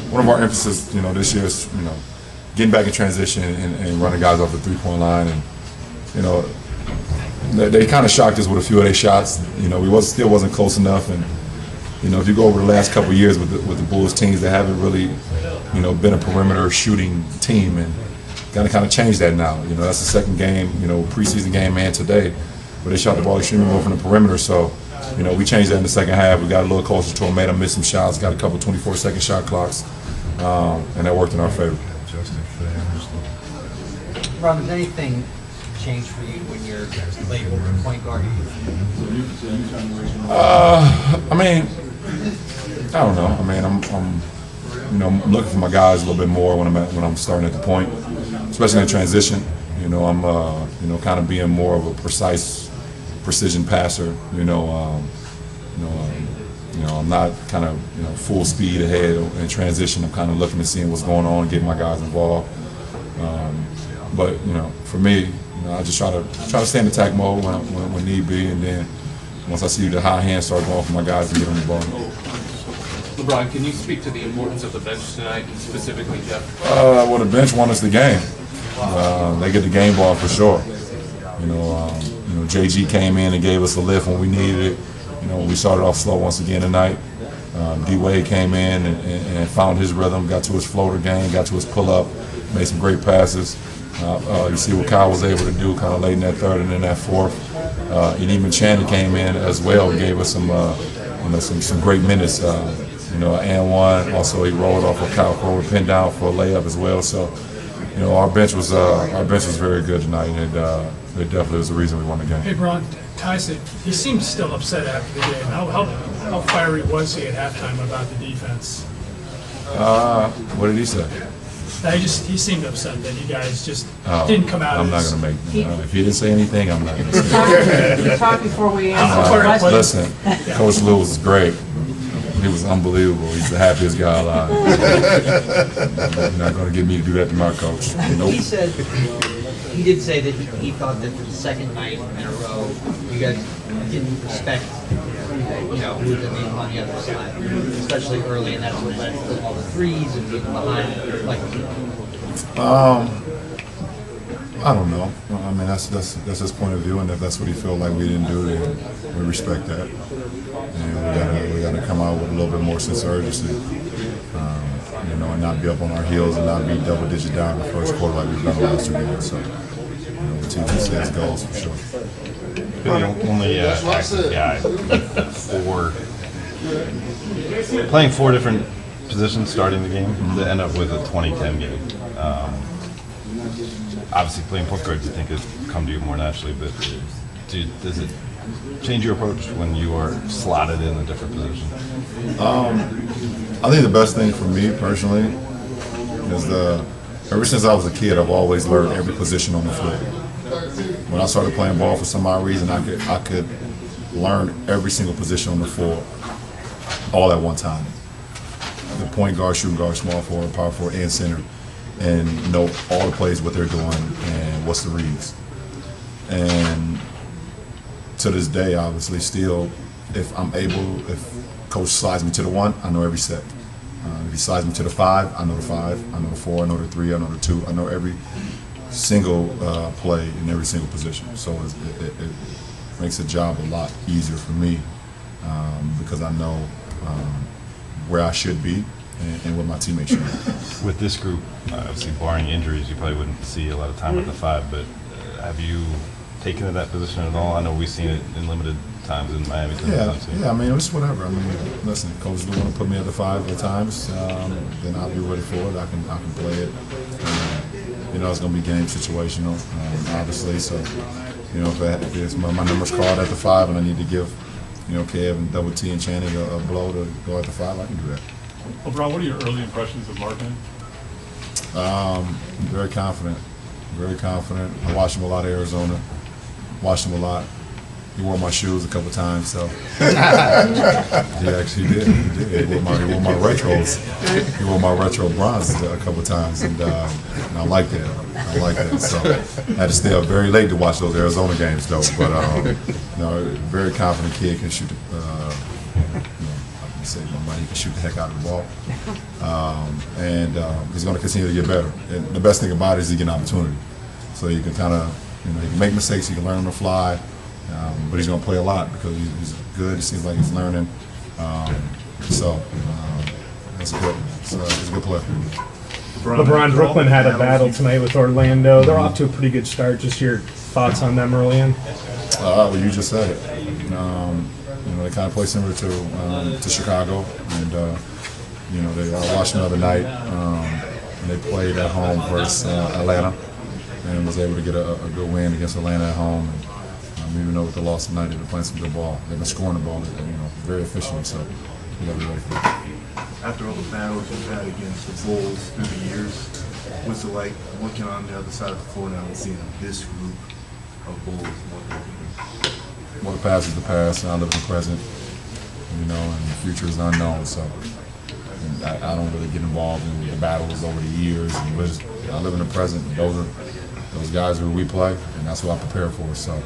one of our emphasis, this year is, getting back in transition and running guys off the three-point line, and they kind of shocked us with a few of their shots. We still wasn't close enough, and if you go over the last couple of years with the Bulls teams, they haven't really, been a perimeter shooting team, and got to kind of change that now. That's the second game, preseason game and today, but they shot the ball extremely well from the perimeter. So, we changed that in the second half. We got a little closer to them, made them miss some shots, got a couple 24-second shot clocks, and that worked in our favor. Ron, does anything change for you when you're labeled a point guard? I don't know. I'm looking for my guys a little bit more when I'm starting at the point, especially in transition. I'm kind of being more of a precision passer. I'm not kind of full speed ahead in transition. I'm kind of looking and seeing what's going on, getting my guys involved. But for me, I just try to stay in attack mode when need be, and then once I see the high hand start going for my guys to get on the ball. LeBron, can you speak to the importance of the bench tonight, and specifically Jeff? Well, the bench won us the game. They get the game ball for sure. JG came in and gave us a lift when we needed it. We started off slow once again tonight. D-Wade came in and found his rhythm, got to his floater game, got to his pull-up, made some great passes. You see what Kyle was able to do kind of late in that third and in that fourth. And even Channing came in as well and gave us some great minutes. And one. Also, he rolled off a Kyle forward pin down for a layup as well. So, our bench was very good tonight, and it definitely was the reason we won the game. Hey, Ron, Ty said he seemed still upset after the game. How fiery was he at halftime about the defense? What did he say? He seemed upset that you guys just didn't come out. I'm not going to make. If he didn't say anything, I'm not going to say anything. You talked before we answered. Listen, Coach Lou was great. He was unbelievable. He's the happiest guy alive. You're not going to get me to do that to my coach. Nope. He did say that he thought that for the second night in a row, you guys didn't respect, who the name on the other side, especially early, and that's what led to all the threes and getting behind. I don't know. That's his point of view, and if that's what he felt like we didn't do, then we respect that. And we got to come out with a little bit more sense of urgency, and not be up on our heels and not be double-digit down in the first quarter like we've done the last 2 games. So, the team just has goals for sure. You're the only active guy playing 4 different positions starting the game to end up with a 20-10 game. Obviously, playing point guard, you think has come to you more naturally, but does it change your approach when you are slotted in a different position? I think the best thing for me personally is ever since I was a kid, I've always learned every position on the floor. When I started playing ball, for some odd reason, I could learn every single position on the floor all at one time. The point guard, shooting guard, small forward, power forward, and center, and know all the plays, what they're doing, and what's the reads. And to this day, obviously, still, if coach slides me to the 1, I know every set. If he slides me to the 5, I know the 5. I know the 4. I know the 3. I know the 2. I know every single play in every single position. So it makes the job a lot easier for me because I know where I should be and what my teammates should be. With this group, obviously barring injuries, you probably wouldn't see a lot of time at the 5, but have you taken to that position at all? I know we've seen it in limited times in Miami. Yeah, it's whatever. Listen, coach do want to put me at the 5 at times, then I'll be ready for it. I can play it. It's going to be game situational, obviously. So, if it's my number's called at the 5 and I need to give, Kev and Double T and Channing a blow to go at the 5, I can do that. LeBron, what are your early impressions of Martin? Very confident. Very confident. I watched him a lot at Arizona. Watched him a lot. He wore my shoes a couple times, so he actually did. He wore my retros. He wore my retro bronze a couple times, and I like that. So I had to stay up very late to watch those Arizona games, though. But very confident kid, can shoot. I can say my he can shoot the heck out of the ball. And he's going to continue to get better. And the best thing about it is he get an opportunity. So you can kind of, he can make mistakes, he can learn on the fly, but he's going to play a lot because he's good. It seems like he's learning. That's good. He's a good player. LeBron, Brooklyn had a battle tonight with Orlando. They're off to a pretty good start. Just your thoughts on them early in? Well, you just said it. They kind of play similar to Chicago, and they watched the other night, and they played at home versus Atlanta, and was able to get a good win against Atlanta at home. And, even though with the loss tonight, they've been playing some good ball. They've been scoring the ball, very efficient. So we got to be ready for that. After all the battles you've had against the Bulls through the years, what's it like looking on the other side of the floor now and seeing this group of Bulls? Well, the past is the past, and I live in the present, and the future is unknown. So I don't really get involved in the battles over the years. I live in the present. Those guys who we play, and that's what I prepare for. So